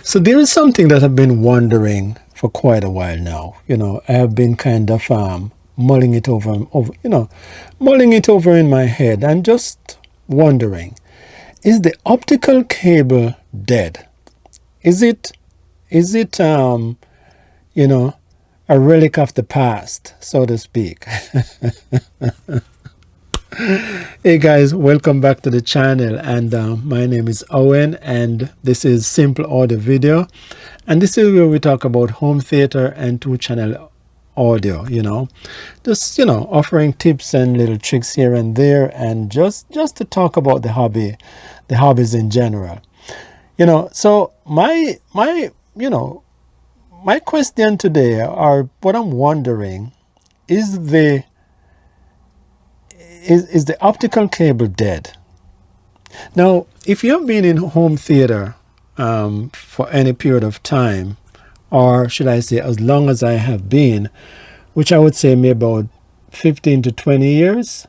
So there is something that I've been wondering for quite a while now. I have been kind of mulling it mulling it over in my head and just wondering, is the optical cable dead? Is it you know, a relic of the past, so to speak? Hey guys, welcome back to the channel, and my name is Owen, and this is Simple Audio Video, and this is where we talk about home theater and 2-channel audio. Just offering tips and little tricks here and there, and just to talk about the hobbies in general. So my question today, or what I'm wondering, is the optical cable dead? Now, if you've been in home theater for any period of time, or should I say as long as I have been, which I would say maybe about 15 to 20 years,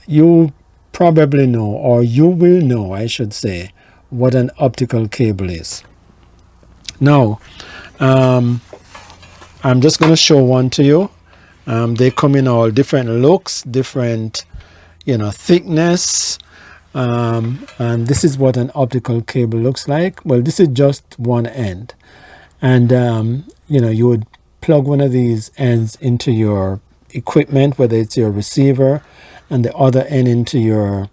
you probably know, or you will know, I should say, what an optical cable is. Now, I'm just going to show one to you. They come in all different looks, different, thickness. And this is what an optical cable looks like. Well, this is just one end. And, you would plug one of these ends into your equipment, whether it's your receiver, and the other end into your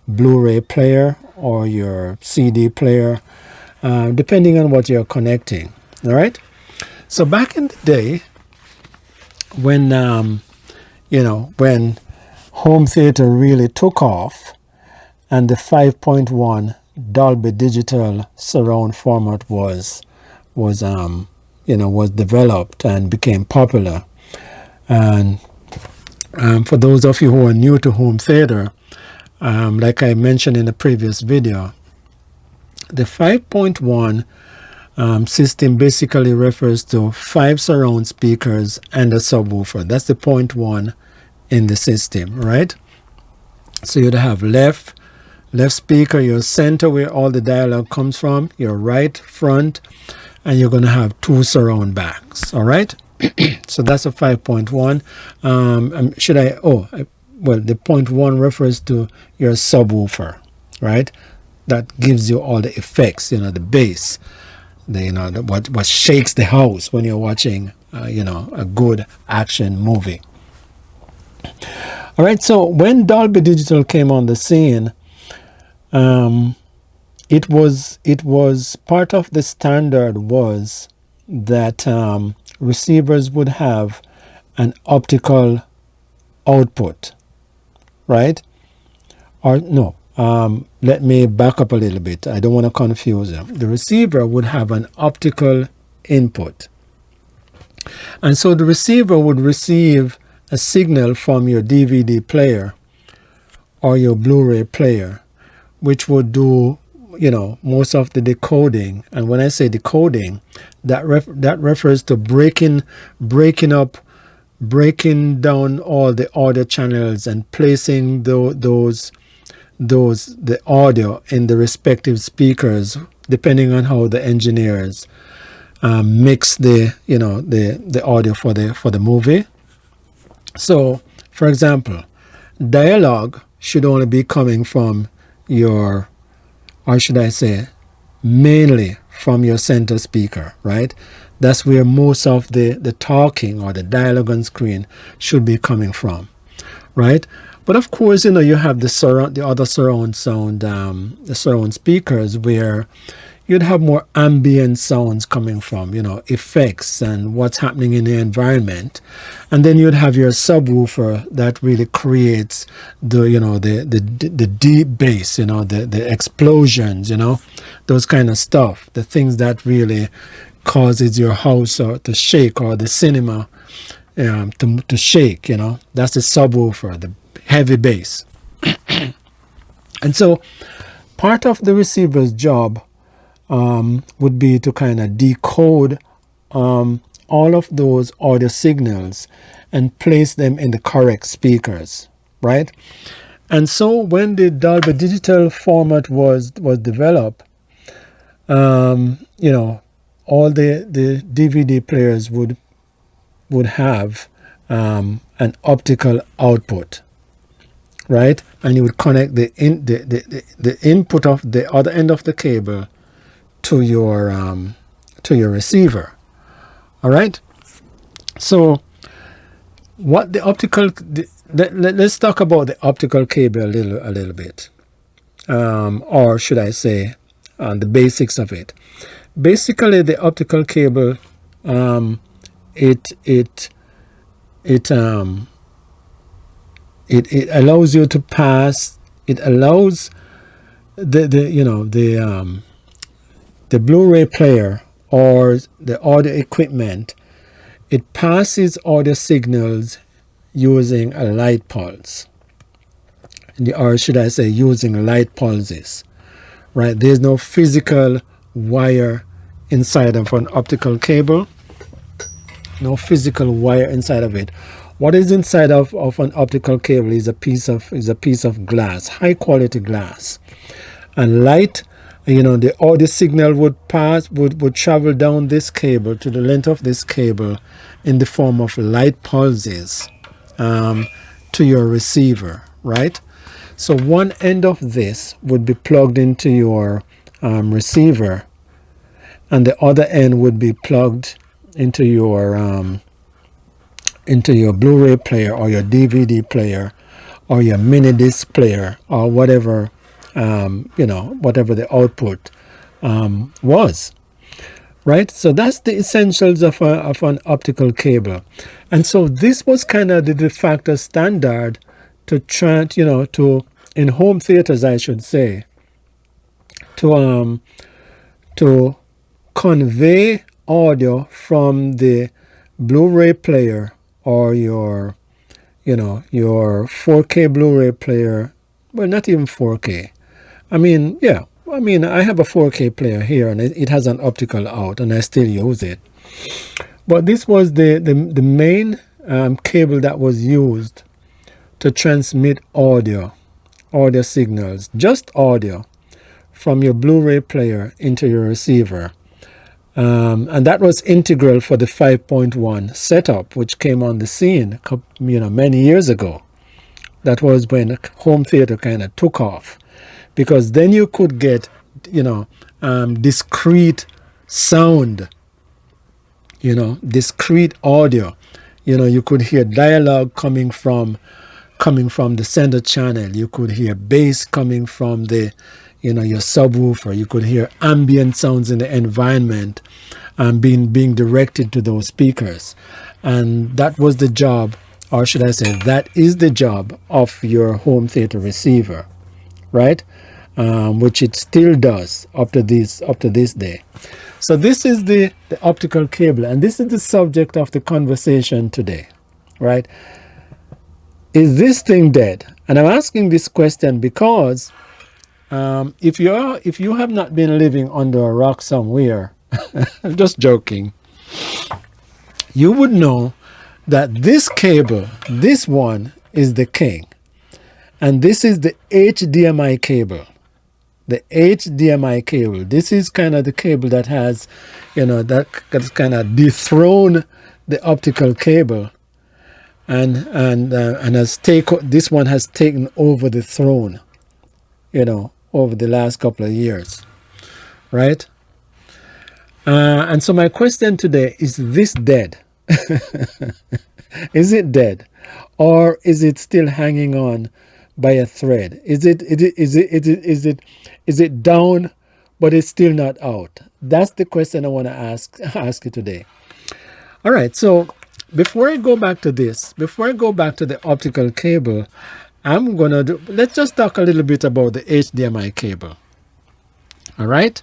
Blu-ray player or your CD player, depending on what you're connecting. All right. So back in the day, when when home theater really took off, and the 5.1 Dolby Digital surround format was developed and became popular. And for those of you who are new to home theater, like I mentioned in the previous video, the 5.1 system basically refers to 5 surround speakers and a subwoofer. That's the point 1 in the system, right? So you'd have left speaker, your center where all the dialogue comes from, your right front, and you're going to have 2 surround backs. All right. So that's a 5.1. Well, the point 1 refers to your subwoofer, right? That gives you all the effects, the bass, what shakes the house when you're watching a good action movie. All right. So when Dolby Digital came on the scene, it was part of the standard was that receivers would have an optical output, right? Or no, let me back up a little bit. I don't want to confuse you. The receiver would have an optical input, and so the receiver would receive a signal from your DVD player or your Blu-ray player, which would do most of the decoding. And when I say decoding, that refers to breaking down all the audio channels and placing the audio in the respective speakers, depending on how the engineers mix the audio for the movie. So, for example, dialogue should only be coming from your, or should I say, mainly from your center speaker, right? That's where most of the talking or the dialogue on screen should be coming from, right? But of course, you have the other surround sound, the surround speakers, where you'd have more ambient sounds coming from, effects and what's happening in the environment. And then you'd have your subwoofer that really creates the deep bass, the explosions, those kind of stuff, the things that really causes your house to shake, or the cinema to shake. That's the subwoofer, the heavy bass. And so part of the receiver's job would be to kind of decode all of those audio signals and place them in the correct speakers, right? And so when the Dolby Digital format was developed, you know, all the DVD players would have an optical output, right? And you would connect the input of the other end of the cable to your receiver. All right. So what the optical let's talk about the optical cable a little bit, or should I say, the basics of it. Basically, the optical cable, it allows you to pass. It allows the Blu-ray player or the audio equipment. It passes audio signals using a light pulse, or should I say, using light pulses. Right? There's no physical wire inside of an optical cable. No physical wire inside of it. What is inside of an optical cable is a piece of glass, high quality glass. And light, the audio signal would travel down this cable to the length of this cable in the form of light pulses to your receiver, right? So one end of this would be plugged into your receiver, and the other end would be plugged into your Blu-ray player or your DVD player or your mini disc player or whatever, whatever the output was, right? So that's the essentials of an optical cable. And so this was kind of the de facto standard to try, in home theaters, I should say, to convey audio from the Blu-ray player or your 4K Blu-ray player. Well, not even 4K. I mean, yeah. I mean, I have a 4K player here, and it has an optical out, and I still use it. But this was the main cable that was used to transmit audio signals, just audio, from your Blu-ray player into your receiver. And that was integral for the 5.1 setup, which came on the scene, many years ago. That was when home theater kind of took off, because then you could get, discrete sound, discrete audio. You could hear dialogue coming from the center channel. You could hear bass coming from the your subwoofer. You could hear ambient sounds in the environment being directed to those speakers. And that was the job, or should I say, that is the job of your home theater receiver, right? Which it still does up to this day. So this is the optical cable, and this is the subject of the conversation today, right? Is this thing dead? And I'm asking this question because if you have not been living under a rock somewhere, I'm just joking, you would know that this cable, this one, is the king. And this is the HDMI cable. The HDMI cable. This is kind of the cable that has, that's kind of dethroned the optical cable, and this one has taken over the throne, over the last couple of years, right? And so my question today is: this dead? Is it dead, or is it still hanging on by a thread? Is it down, but it's still not out? That's the question I want to ask you today. All right. So before I go back to the optical cable, let's just talk a little bit about the HDMI cable. All right.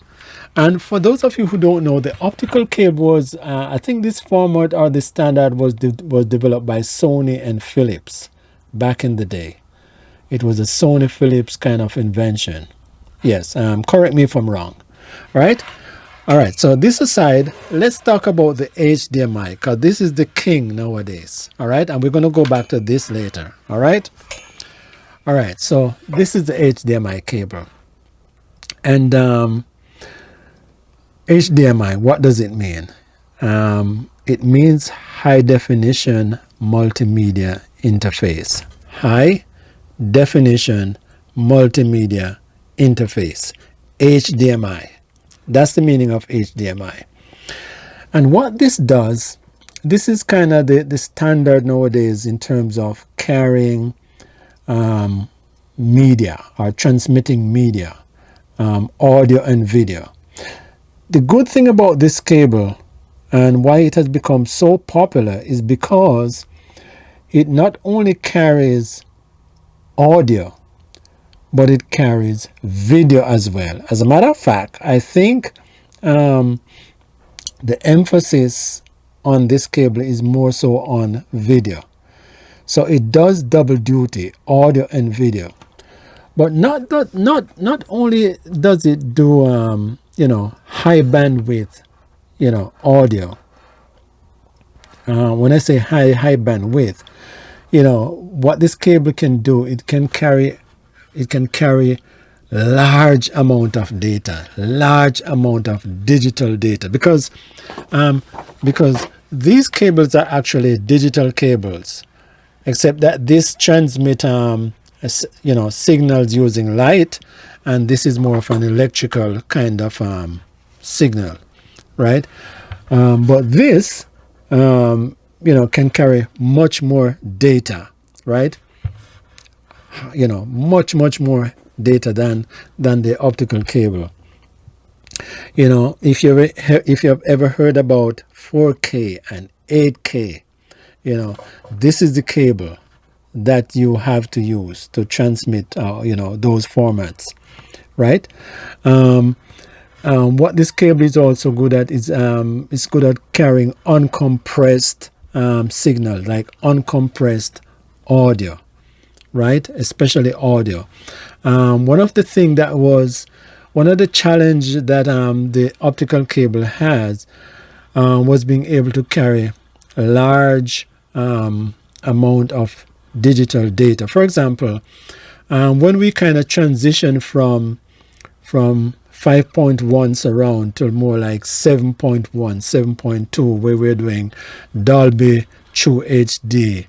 And for those of you who don't know, the optical cable was, I think this format or the standard was developed by Sony and Philips back in the day. It was a Sony Philips kind of invention. Yes, correct me if I'm wrong. Right? All right, so this aside, let's talk about the HDMI, because this is the king nowadays. All right, and we're going to go back to this later. All right? All right, so this is the HDMI cable. And HDMI, what does it mean? It means high definition multimedia interface. High definition multimedia interface, HDMI. That's the meaning of HDMI. And what this does, this is kind of the standard nowadays in terms of carrying media or transmitting media, audio and video. The good thing about this cable and why it has become so popular is because it not only carries audio, but it carries video as well. As a matter of fact, I think the emphasis on this cable is more so on video. So it does double duty, audio and video. But not only does it do high bandwidth, audio. When I say high bandwidth, what this cable can do, it can carry large amount of data, large amount of digital data, because these cables are actually digital cables, except that this transmit signals using light, and this is more of an electrical kind of signal, right? But this can carry much more data, right? Much more data than the optical cable. If you've ever heard about 4K and 8K, this is the cable that you have to use to transmit those formats, right? What this cable is also good at is it's good at carrying uncompressed signal, like uncompressed audio, right? Especially audio. One of the challenge that the optical cable has was being able to carry a large amount of digital data. For example, when we kind of transition from 5.1 surround to more like 7.1, 7.2, where we're doing Dolby True HD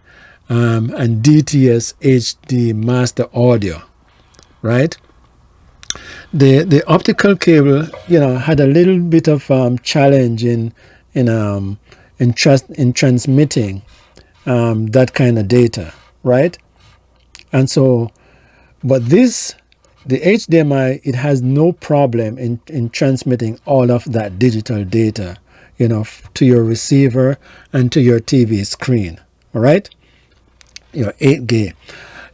and DTS HD master audio, right? The optical cable, had a little bit of challenge in transmitting that kind of data, right? And so, but the HDMI, it has no problem in transmitting all of that digital data, to your receiver and to your TV screen, all right? Your 8K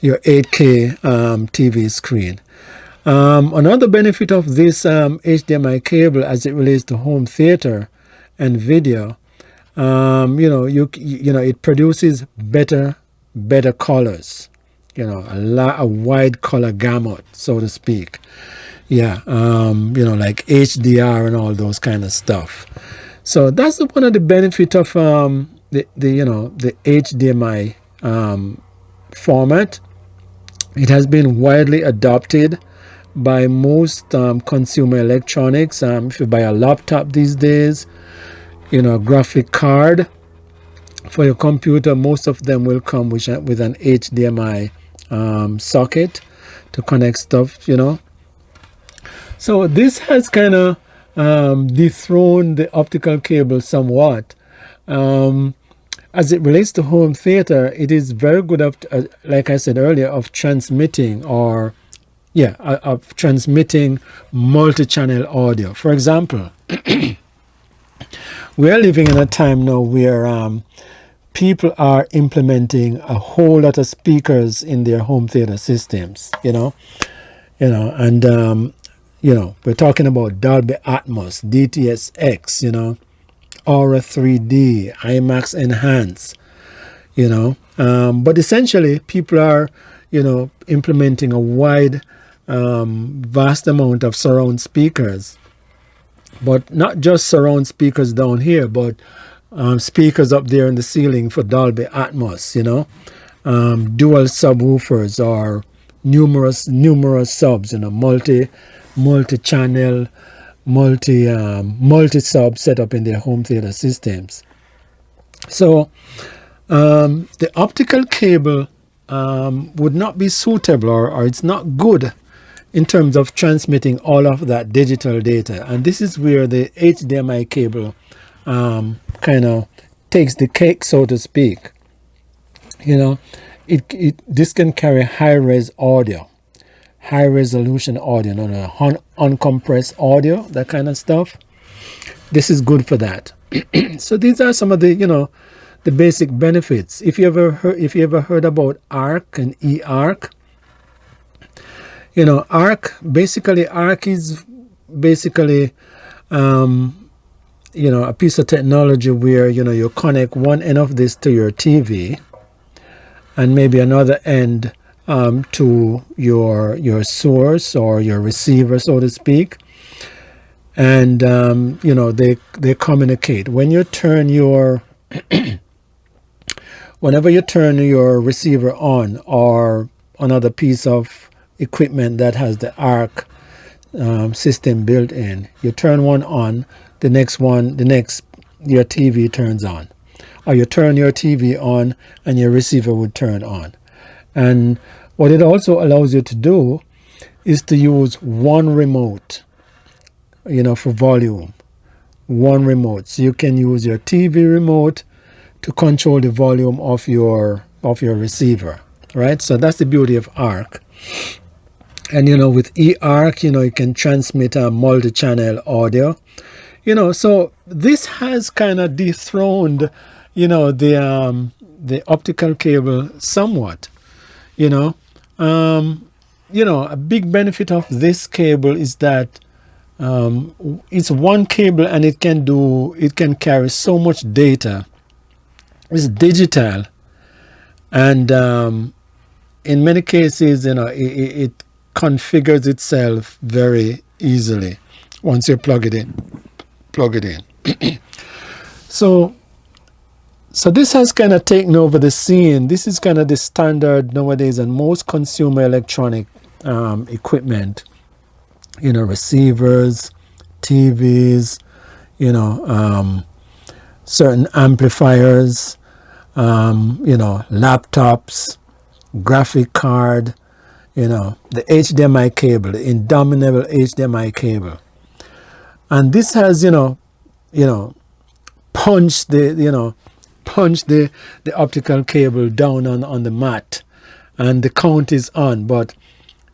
TV screen. Another benefit of this HDMI cable as it relates to home theater and video, it produces better colors, a wide color gamut, so to speak. Yeah, like HDR and all those kind of stuff. So that's one of the benefits of the HDMI format. It has been widely adopted by most consumer electronics. If you buy a laptop these days, a graphic card for your computer, most of them will come with an HDMI socket to connect stuff, So this has kind of dethroned the optical cable somewhat. As it relates to home theater, it is very good of, like I said earlier, of transmitting of transmitting multi-channel audio. For example, we are living in a time now where people are implementing a whole lot of speakers in their home theater systems, and we're talking about Dolby Atmos, DTS-X, Aura 3D, IMAX Enhance, but essentially people are, implementing a wide, vast amount of surround speakers, but not just surround speakers down here, but speakers up there in the ceiling for Dolby Atmos, dual subwoofers or numerous subs, multi-channel, multi sub setup in their home theater systems. So the optical cable would not be suitable, or it's not good in terms of transmitting all of that digital data. And this is where the HDMI cable kind of takes the cake, so to speak. You know, this can carry high-res audio, high-resolution audio, uncompressed audio, that kind of stuff. This is good for that. So these are some of the, the basic benefits. If you ever heard about ARC and eARC, ARC is basically a piece of technology where you connect one end of this to your TV and maybe another end to your source or your receiver, so to speak, and they communicate. When you turn your whenever you turn your receiver on, or another piece of equipment that has the ARC system built in, you turn one on, your TV turns on, or you turn your TV on and your receiver would turn on. And what it also allows you to do is to use one remote, for volume, one remote. So you can use your TV remote to control the volume of your receiver, right? So that's the beauty of ARC. And with eARC, you can transmit a multi-channel audio. So this has kind of dethroned, the optical cable somewhat. A big benefit of this cable is that it's one cable and it can carry so much data. It's digital, and in many cases, it configures itself very easily once you plug it in. So this has kind of taken over the scene. This is kind of the standard nowadays on most consumer electronic equipment. Receivers, TVs, certain amplifiers, laptops, graphic card, the HDMI cable, the indomitable HDMI cable. And this has, punched the optical cable down on the mat, and the count is on. But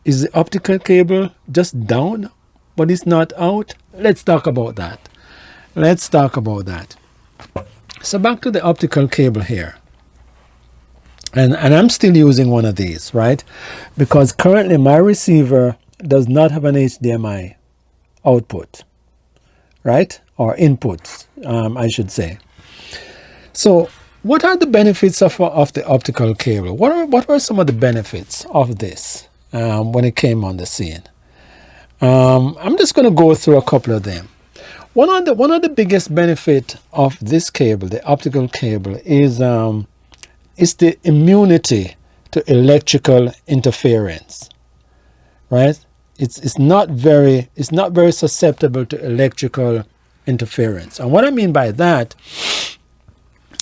is the optical cable just down, but it's not out? Let's talk about that. So back to the optical cable here. And I'm still using one of these, right? Because currently my receiver does not have an HDMI output, right? Or input, I should say. So what are the benefits of the optical cable? What were some of the benefits of this when it came on the scene? I'm just going to go through a couple of them. One of the biggest benefit of this cable, the optical cable, is the immunity to electrical interference, right? It's not very susceptible to electrical interference. And what I mean by that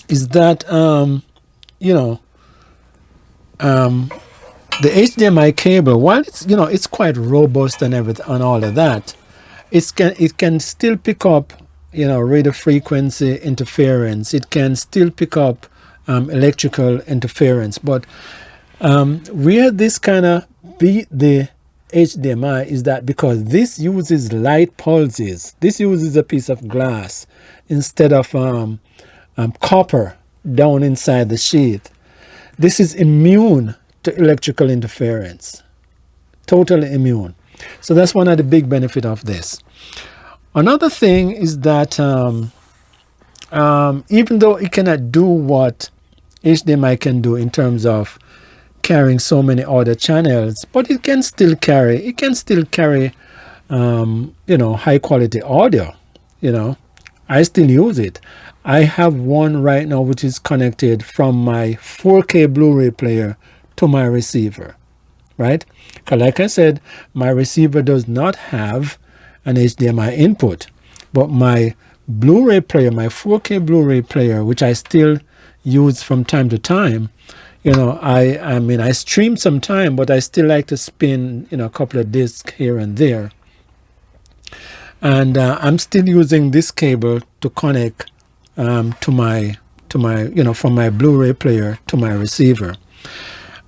is that the HDMI cable, while it's quite robust and everything and all of that, it can still pick up radio frequency interference. It can still pick up electrical interference. But where this kind of beat the HDMI is that because this uses light pulses, this uses a piece of glass instead of copper down inside the sheath. This is immune to electrical interference, totally immune. So that's one of the big benefits of this. Another thing is that even though it cannot do what HDMI can do in terms of carrying so many other channels, but it can still carry high quality audio. I still use it. I have one right now which is connected from my 4K Blu-ray player to my receiver, right? Because like I said, my receiver does not have an HDMI input. But my Blu-ray player, my 4K Blu-ray player, which I still use from time to time, I mean, I stream sometime, but I still like to spin, a couple of discs here and there. And I'm still using this cable to connect to my from my Blu-ray player to my receiver.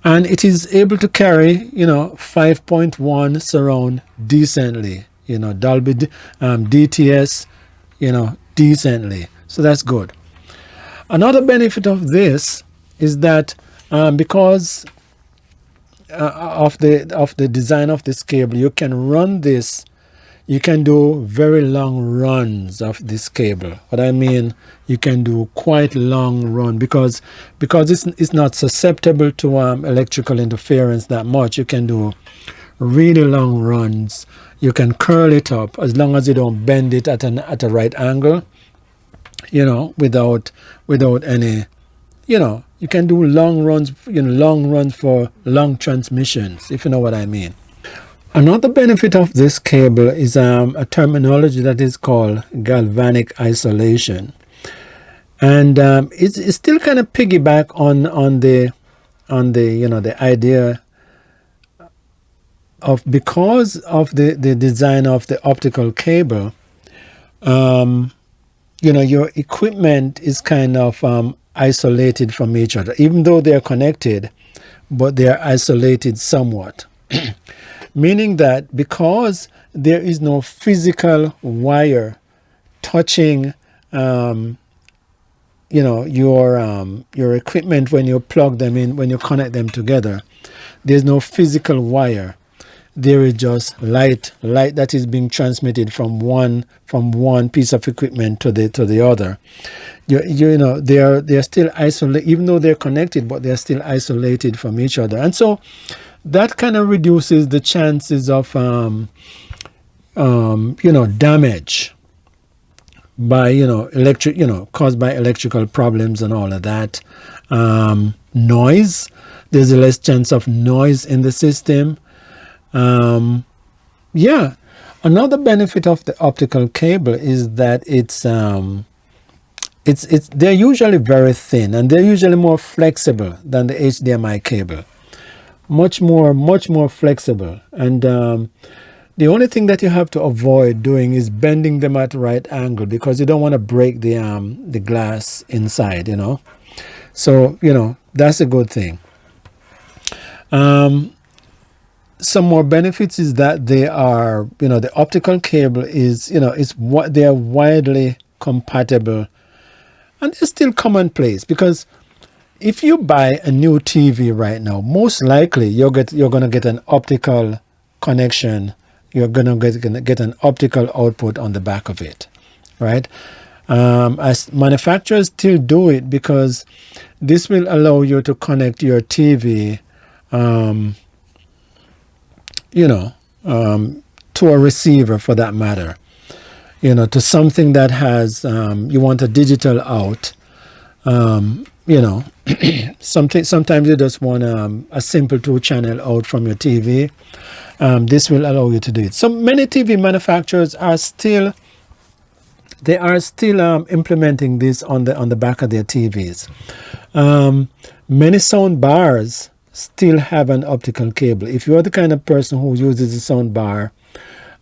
And it is able to carry, 5.1 surround decently, Dolby DTS, decently. So that's good. Another benefit of this is that because of the design of this cable, you can run this. You can do very long runs of this cable. What I mean, you can do quite long run because it's not susceptible to electrical interference that much. You can do really long runs. You can curl it up as long as you don't bend it at a right angle. Without any, you can do long runs. Long runs for long transmissions, if you know what I mean. Another benefit of this cable is a terminology that is called galvanic isolation, and it's still kind of piggyback on the the idea of, because of the design of the optical cable, your equipment is kind of isolated from each other, even though they are connected, but they are isolated somewhat. Meaning that because there is no physical wire touching, your equipment when you plug them in, when you connect them together, there's no physical wire. There is just light that is being transmitted from one piece of equipment to the other. They're still isolated, even though they're connected, but they're still isolated from each other, and so that kind of reduces the chances of damage by caused by electrical problems and all of that. Noise, there's a less chance of noise in the system. Another benefit of the optical cable is that they're usually very thin, and they're usually more flexible than the HDMI cable. Much more flexible, and the only thing that you have to avoid doing is bending them at the right angle, because you don't want to break the glass inside, so that's a good thing. Some more benefits is that they are, the optical cable is, they are widely compatible, and it's still commonplace, because if you buy a new TV right now, most likely you're going to get an optical connection. You're going to get an optical output on the back of it, right? As manufacturers still do it, because this will allow you to connect your TV, to a receiver, for that matter, to something that has, you want a digital out, sometimes you just want a simple 2-channel out from your TV. This will allow you to do it. So many TV manufacturers are still implementing this on the back of their TVs. Many sound bars still have an optical cable. If you're the kind of person who uses a sound bar,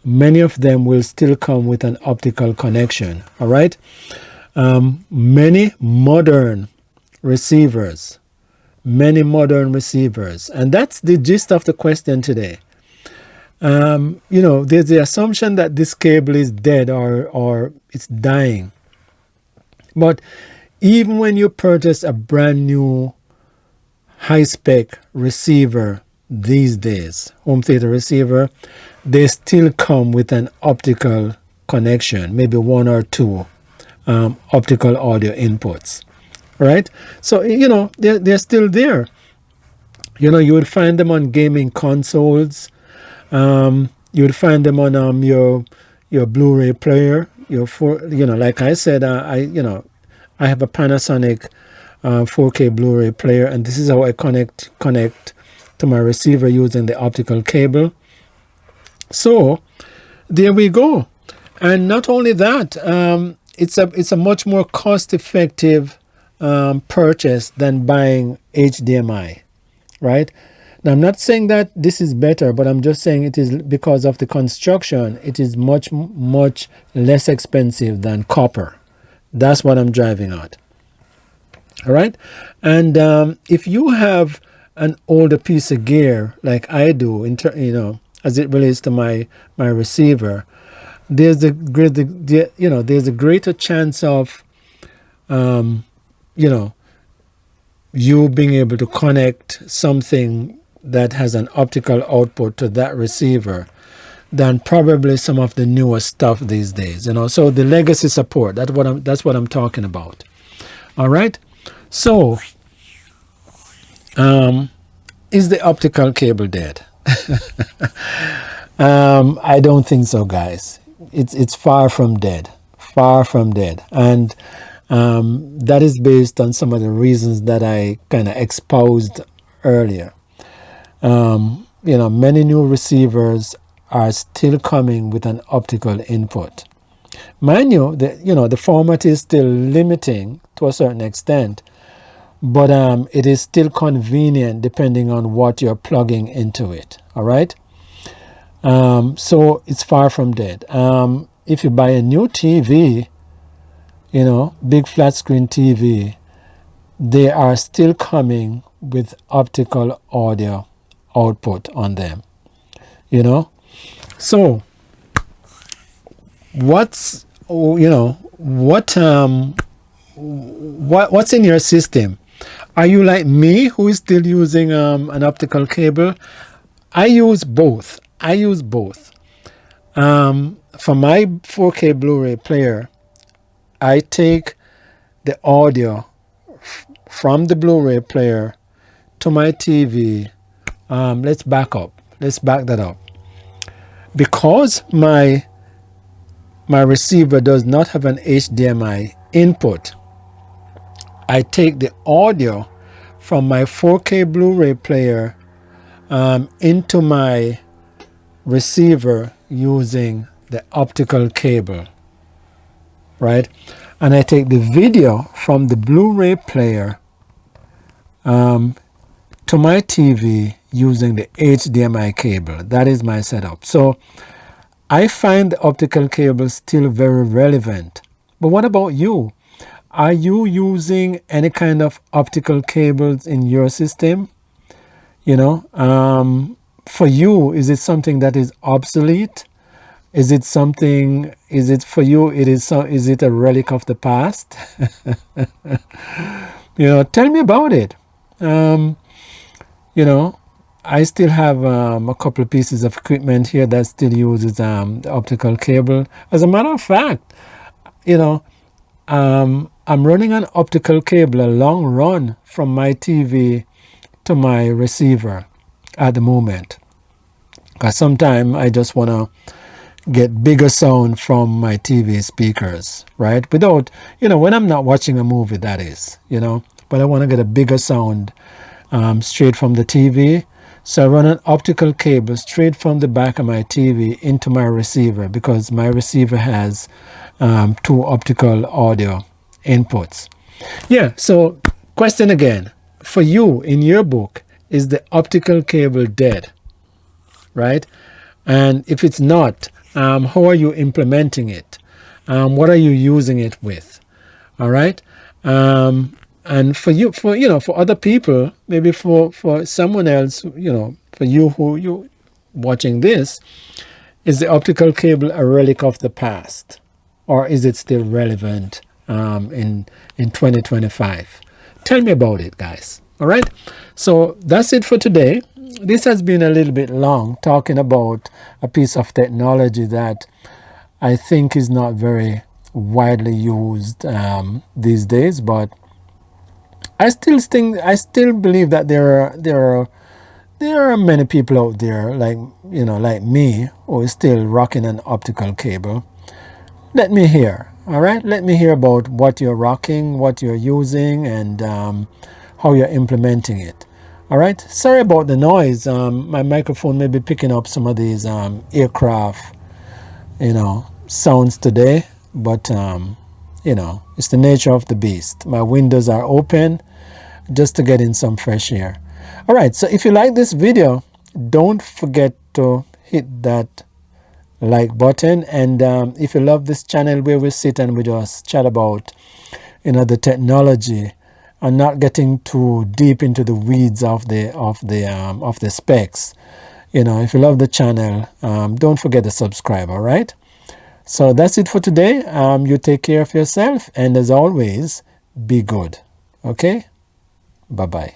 many of them will still come with an optical connection. All right. Many modern receivers, and that's the gist of the question today. There's the assumption that this cable is dead or it's dying. But even when you purchase a brand new high-spec receiver these days, home theater receiver, they still come with an optical connection, maybe one or two optical audio inputs, right? So they're still there. You would find them on gaming consoles. You would find them on your Blu-ray player. Like I said, I have a Panasonic 4K Blu-ray player, and this is how I connect to my receiver using the optical cable. So there we go. And not only that, it's a much more cost-effective purchase than buying HDMI, right? Now, I'm not saying that this is better, but I'm just saying it is because of the construction. It is much less expensive than copper. That's what I'm driving at. All right, and if you have an older piece of gear like I do, as it relates to my receiver, there's a there's a greater chance of you being able to connect something that has an optical output to that receiver than probably some of the newer stuff these days. So the legacy support, that's what I'm talking about. All right, so is the optical cable dead? I don't think so, guys. It's far from dead, and that is based on some of the reasons that I kind of exposed earlier. Many new receivers are still coming with an optical input. Mind you, the format is still limiting to a certain extent, but it is still convenient depending on what you're plugging into it. All right. So it's far from dead. If you buy a new TV, big flat screen TV, they are still coming with optical audio output on them. So what's in your system? Are you like me, who is still using an optical cable? I use both. For my 4K Blu-ray player, I take the audio from the Blu-ray player to my TV. Let's back that up. Because my receiver does not have an HDMI input, I take the audio from my 4K Blu-ray player into my receiver using the optical cable, right? And I take the video from the Blu-ray player to my TV using the HDMI cable. That is my setup. So I find the optical cable still very relevant. But what about you? Are you using any kind of optical cables in your system? For you, is it something that is obsolete? Is it for you, is it a relic of the past? Tell me about it. I still have a couple of pieces of equipment here that still uses the optical cable. As a matter of fact, I'm running an optical cable, a long run from my TV to my receiver at the moment. Because sometimes I just want to get bigger sound from my TV speakers, right? Without, when I'm not watching a movie, that is, but I want to get a bigger sound straight from the TV. So I run an optical cable straight from the back of my TV into my receiver, because my receiver has 2 optical audio inputs. Yeah, so question again. For you, in your book, is the optical cable dead? Right? And if it's not, how are you implementing it? What are you using it with? All right? And for you, for other people, maybe for someone else, for you who you watching this, is the optical cable a relic of the past, or is it still relevant in 2025? Tell me about it, guys. All right. So that's it for today. This has been a little bit long, talking about a piece of technology that I think is not very widely used these days, but I still believe that there are many people out there like me who is still rocking an optical cable. Let me hear. All right, let me hear about what you're rocking, what you're using, and how you're implementing it. All right. Sorry about the noise. My microphone may be picking up some of these aircraft sounds today, but it's the nature of the beast. My windows are open just to get in some fresh air. All right, so if you like this video, don't forget to hit that like button, and if you love this channel where we sit and we just chat about the technology and not getting too deep into the weeds of the specs, if you love the channel, don't forget to subscribe. All right, so that's it for today. You take care of yourself, and as always, be good. Okay, bye bye.